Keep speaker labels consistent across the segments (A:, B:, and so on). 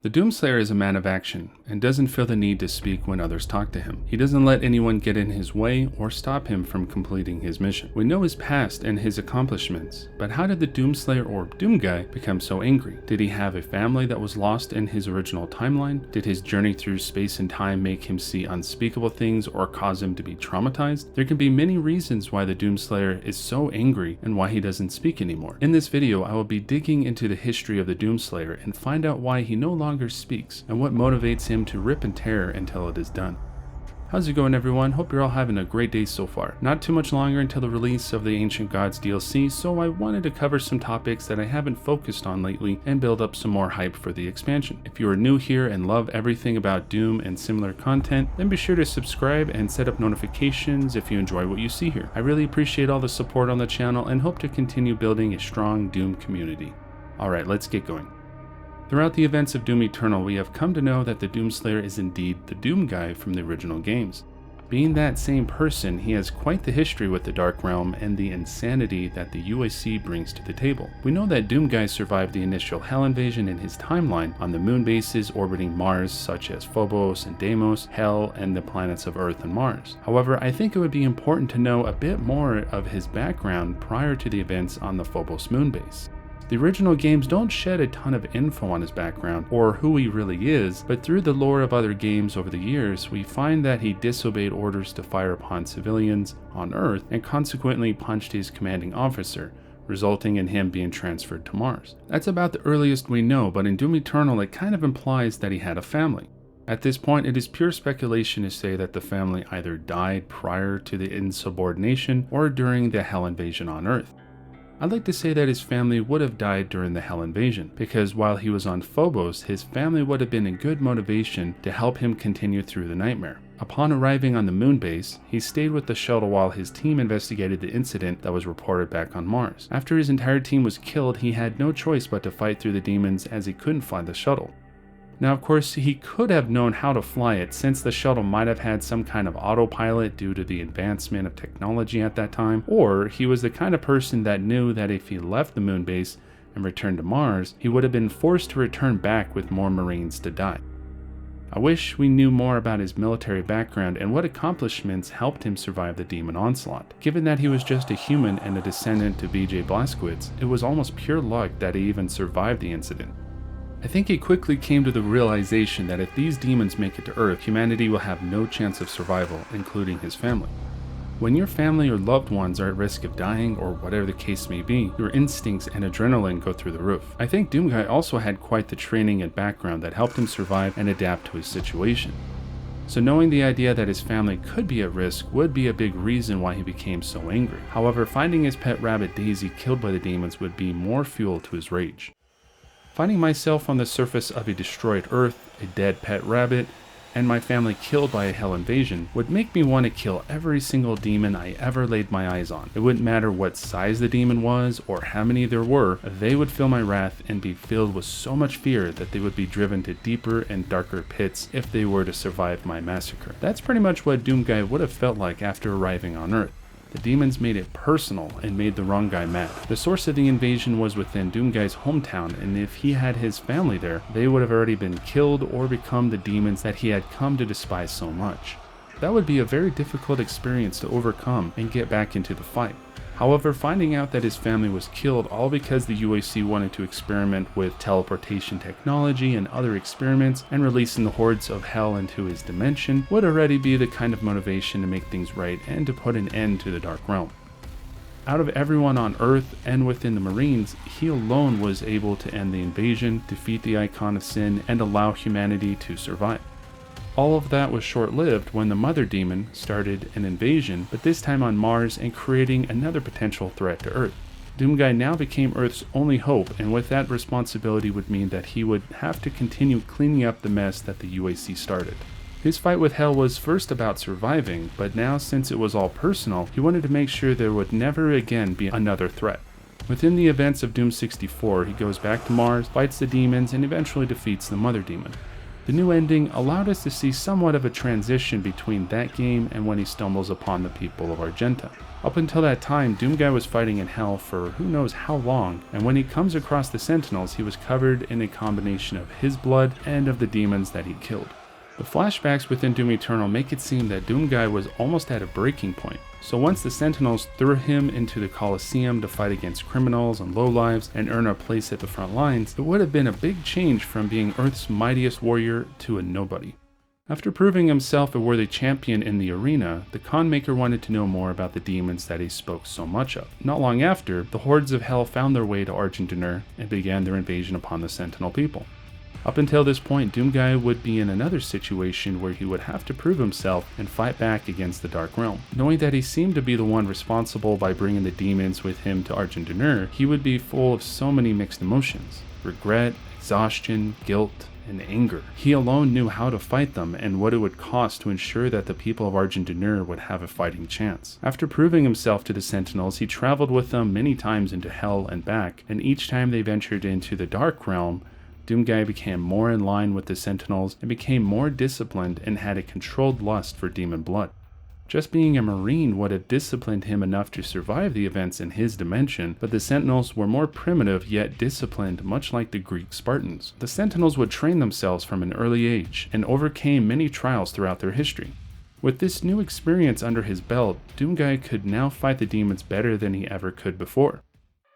A: The Doomslayer is a man of action and doesn't feel the need to speak when others talk to him. He doesn't let anyone get in his way or stop him from completing his mission. We know his past and his accomplishments, but how did the Doomslayer or Doomguy become so angry? Did he have a family that was lost in his original timeline? Did his journey through space and time make him see unspeakable things or cause him to be traumatized? There can be many reasons why the Doomslayer is so angry and why he doesn't speak anymore. In this video, I will be digging into the history of the Doomslayer and find out why he no longer speaks and what motivates him to rip and tear until it is done. How's it going, everyone? Hope you're all having a great day so far. Not too much longer until the release of the Ancient Gods DLC, so I wanted to cover some topics that I haven't focused on lately and build up some more hype for the expansion. If you are new here and love everything about Doom and similar content, then be sure to subscribe and set up notifications if you enjoy what you see here. I really appreciate all the support on the channel and hope to continue building a strong Doom community. Alright, let's get going. Throughout the events of Doom Eternal, we have come to know that the Doomslayer is indeed the Doomguy from the original games. Being that same person, he has quite the history with the Dark Realm and the insanity that the UAC brings to the table. We know that Doomguy survived the initial Hell invasion in his timeline on the moon bases orbiting Mars such as Phobos and Deimos, Hell, and the planets of Earth and Mars. However, I think it would be important to know a bit more of his background prior to the events on the Phobos moon base. The original games don't shed a ton of info on his background or who he really is, but through the lore of other games over the years, we find that he disobeyed orders to fire upon civilians on Earth and consequently punched his commanding officer, resulting in him being transferred to Mars. That's about the earliest we know, but in Doom Eternal it kind of implies that he had a family. At this point, it is pure speculation to say that the family either died prior to the insubordination or during the Hell invasion on Earth. I'd like to say that his family would have died during the Hell invasion, because while he was on Phobos, his family would have been a good motivation to help him continue through the nightmare. Upon arriving on the moon base, he stayed with the shuttle while his team investigated the incident that was reported back on Mars. After his entire team was killed, he had no choice but to fight through the demons as he couldn't fly the shuttle. Now, of course, he could have known how to fly it since the shuttle might have had some kind of autopilot due to the advancement of technology at that time, or he was the kind of person that knew that if he left the moon base and returned to Mars, he would have been forced to return back with more Marines to die. I wish we knew more about his military background and what accomplishments helped him survive the demon onslaught. Given that he was just a human and a descendant to BJ Blazkowicz, it was almost pure luck that he even survived the incident. I think he quickly came to the realization that if these demons make it to Earth, humanity will have no chance of survival, including his family. When your family or loved ones are at risk of dying, or whatever the case may be, your instincts and adrenaline go through the roof. I think Doomguy also had quite the training and background that helped him survive and adapt to his situation. So knowing the idea that his family could be at risk would be a big reason why he became so angry. However, finding his pet rabbit Daisy killed by the demons would be more fuel to his rage. Finding myself on the surface of a destroyed Earth, a dead pet rabbit, and my family killed by a Hell invasion would make me want to kill every single demon I ever laid my eyes on. It wouldn't matter what size the demon was or how many there were, they would feel my wrath and be filled with so much fear that they would be driven to deeper and darker pits if they were to survive my massacre. That's pretty much what Doomguy would have felt like after arriving on Earth. The demons made it personal and made the wrong guy mad. The source of the invasion was within Doomguy's hometown, and if he had his family there, they would have already been killed or become the demons that he had come to despise so much. That would be a very difficult experience to overcome and get back into the fight. However, finding out that his family was killed all because the UAC wanted to experiment with teleportation technology and other experiments and releasing the hordes of Hell into his dimension would already be the kind of motivation to make things right and to put an end to the Dark Realm. Out of everyone on Earth and within the Marines, he alone was able to end the invasion, defeat the Icon of Sin, and allow humanity to survive. All of that was short-lived when the Mother Demon started an invasion, but this time on Mars and creating another potential threat to Earth. Doomguy now became Earth's only hope, and with that responsibility would mean that he would have to continue cleaning up the mess that the UAC started. His fight with Hell was first about surviving, but now since it was all personal, he wanted to make sure there would never again be another threat. Within the events of Doom 64, he goes back to Mars, fights the demons, and eventually defeats the Mother Demon. The new ending allowed us to see somewhat of a transition between that game and when he stumbles upon the people of Argenta. Up until that time, Doomguy was fighting in hell for who knows how long, and when he comes across the Sentinels, he was covered in a combination of his blood and of the demons that he killed. The flashbacks within Doom Eternal make it seem that Doomguy was almost at a breaking point. So once the Sentinels threw him into the Colosseum to fight against criminals and lowlives and earn a place at the front lines, it would have been a big change from being Earth's mightiest warrior to a nobody. After proving himself a worthy champion in the arena, the Con Maker wanted to know more about the demons that he spoke so much of. Not long after, the hordes of hell found their way to Argenta and began their invasion upon the Sentinel people. Up until this point, Doomguy would be in another situation where he would have to prove himself and fight back against the Dark Realm. Knowing that he seemed to be the one responsible by bringing the demons with him to Argenta, he would be full of so many mixed emotions: regret, exhaustion, guilt, and anger. He alone knew how to fight them and what it would cost to ensure that the people of Argenta would have a fighting chance. After proving himself to the Sentinels, he traveled with them many times into hell and back, and each time they ventured into the Dark Realm, Doomguy became more in line with the Sentinels and became more disciplined and had a controlled lust for demon blood. Just being a Marine would have disciplined him enough to survive the events in his dimension, but the Sentinels were more primitive yet disciplined, much like the Greek Spartans. The Sentinels would train themselves from an early age and overcame many trials throughout their history. With this new experience under his belt, Doomguy could now fight the demons better than he ever could before.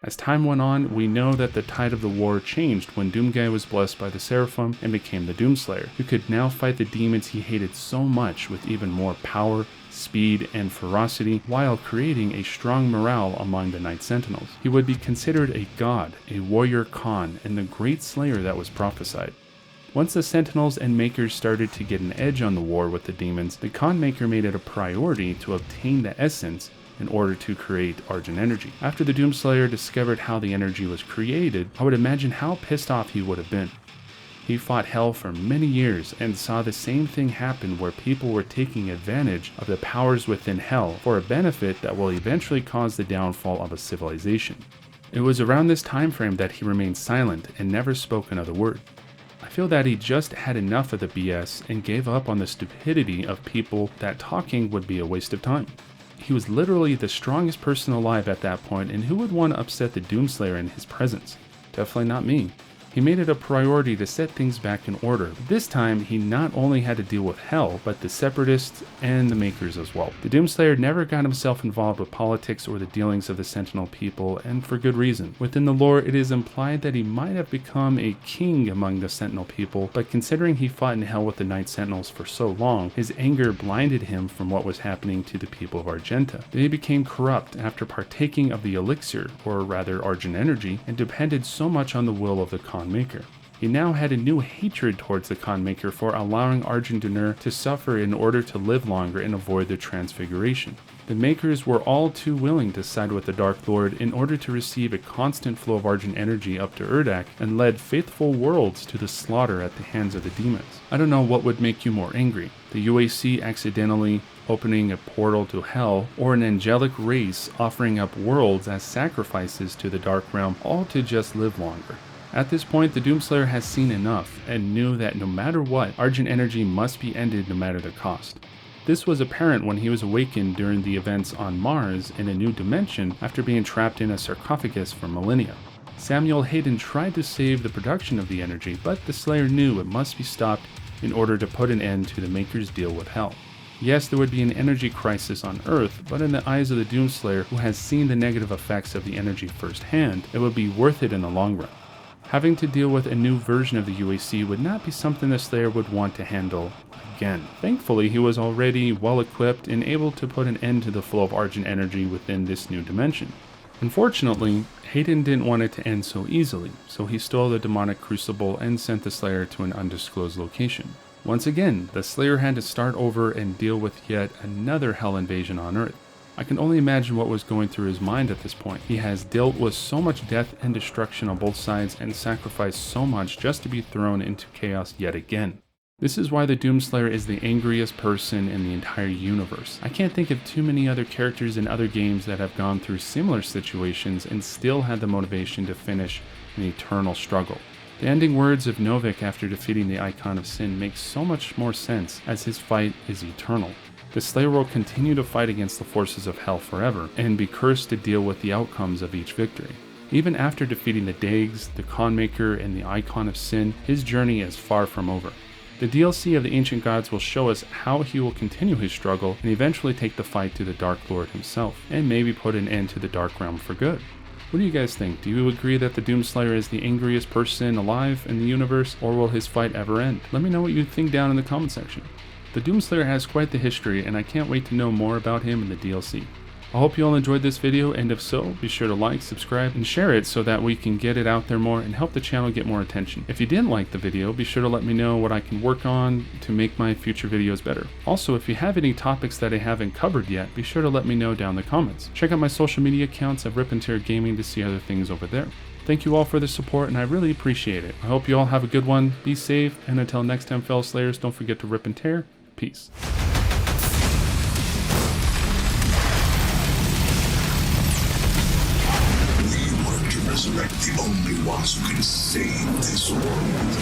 A: As time went on, we know that the tide of the war changed when Doomguy was blessed by the Seraphim and became the Doomslayer, who could now fight the demons he hated so much with even more power, speed, and ferocity, while creating a strong morale among the Night Sentinels. He would be considered a god, a warrior Khan, and the great slayer that was prophesied. Once the Sentinels and Makers started to get an edge on the war with the demons, the Khan Maker made it a priority to obtain the essence in order to create Argent Energy. After the Doomslayer discovered how the energy was created, I would imagine how pissed off he would have been. He fought hell for many years and saw the same thing happen where people were taking advantage of the powers within hell for a benefit that will eventually cause the downfall of a civilization. It was around this time frame that he remained silent and never spoke another word. I feel that he just had enough of the BS and gave up on the stupidity of people that talking would be a waste of time. He was literally the strongest person alive at that point, and who would want to upset the Doomslayer in his presence? Definitely not me. He made it a priority to set things back in order. This time, he not only had to deal with hell, but the Separatists and the Makers as well. The Doomslayer never got himself involved with politics or the dealings of the Sentinel people, and for good reason. Within the lore, it is implied that he might have become a king among the Sentinel people, but considering he fought in hell with the Night Sentinels for so long, his anger blinded him from what was happening to the people of Argenta. They became corrupt after partaking of the elixir, or rather Argent Energy, and depended so much on the will of the Khan Maker. He now had a new hatred towards the Khan Maker for allowing Argenta to suffer in order to live longer and avoid the transfiguration. The Makers were all too willing to side with the Dark Lord in order to receive a constant flow of Argent Energy up to Urdak and led faithful worlds to the slaughter at the hands of the demons. I don't know what would make you more angry, the UAC accidentally opening a portal to hell, or an angelic race offering up worlds as sacrifices to the Dark Realm, all to just live longer. At this point, the Doomslayer has seen enough and knew that no matter what, Argent Energy must be ended no matter the cost. This was apparent when he was awakened during the events on Mars in a new dimension after being trapped in a sarcophagus for millennia. Samuel Hayden tried to save the production of the energy, but the Slayer knew it must be stopped in order to put an end to the Maker's deal with hell. Yes, there would be an energy crisis on Earth, but in the eyes of the Doomslayer, who has seen the negative effects of the energy firsthand, it would be worth it in the long run. Having to deal with a new version of the UAC would not be something the Slayer would want to handle again. Thankfully, he was already well equipped and able to put an end to the flow of Argent Energy within this new dimension. Unfortunately, Hayden didn't want it to end so easily, so he stole the demonic crucible and sent the Slayer to an undisclosed location. Once again, the Slayer had to start over and deal with yet another hell invasion on Earth. I can only imagine what was going through his mind at this point. He has dealt with so much death and destruction on both sides and sacrificed so much just to be thrown into chaos yet again. This is why the Doomslayer is the angriest person in the entire universe. I can't think of too many other characters in other games that have gone through similar situations and still had the motivation to finish an eternal struggle. The ending words of Novik after defeating the Icon of Sin make so much more sense, as his fight is eternal. The Slayer will continue to fight against the forces of hell forever, and be cursed to deal with the outcomes of each victory. Even after defeating the Dags, the Khanmaker, and the Icon of Sin, his journey is far from over. The DLC of the Ancient Gods will show us how he will continue his struggle and eventually take the fight to the Dark Lord himself, and maybe put an end to the Dark Realm for good. What do you guys think? Do you agree that the Doomslayer is the angriest person alive in the universe, or will his fight ever end? Let me know what you think down in the comment section. The Doomslayer has quite the history, and I can't wait to know more about him in the DLC. I hope you all enjoyed this video, and if so, be sure to like, subscribe, and share it so that we can get it out there more and help the channel get more attention. If you didn't like the video, be sure to let me know what I can work on to make my future videos better. Also, if you have any topics that I haven't covered yet, be sure to let me know down in the comments. Check out my social media accounts at RipNtear Gaming to see other things over there. Thank you all for the support, and I really appreciate it. I hope you all have a good one, be safe, and until next time, fellow Slayers, don't forget to rip and tear. Peace.
B: We work to resurrect the only ones who can save this world.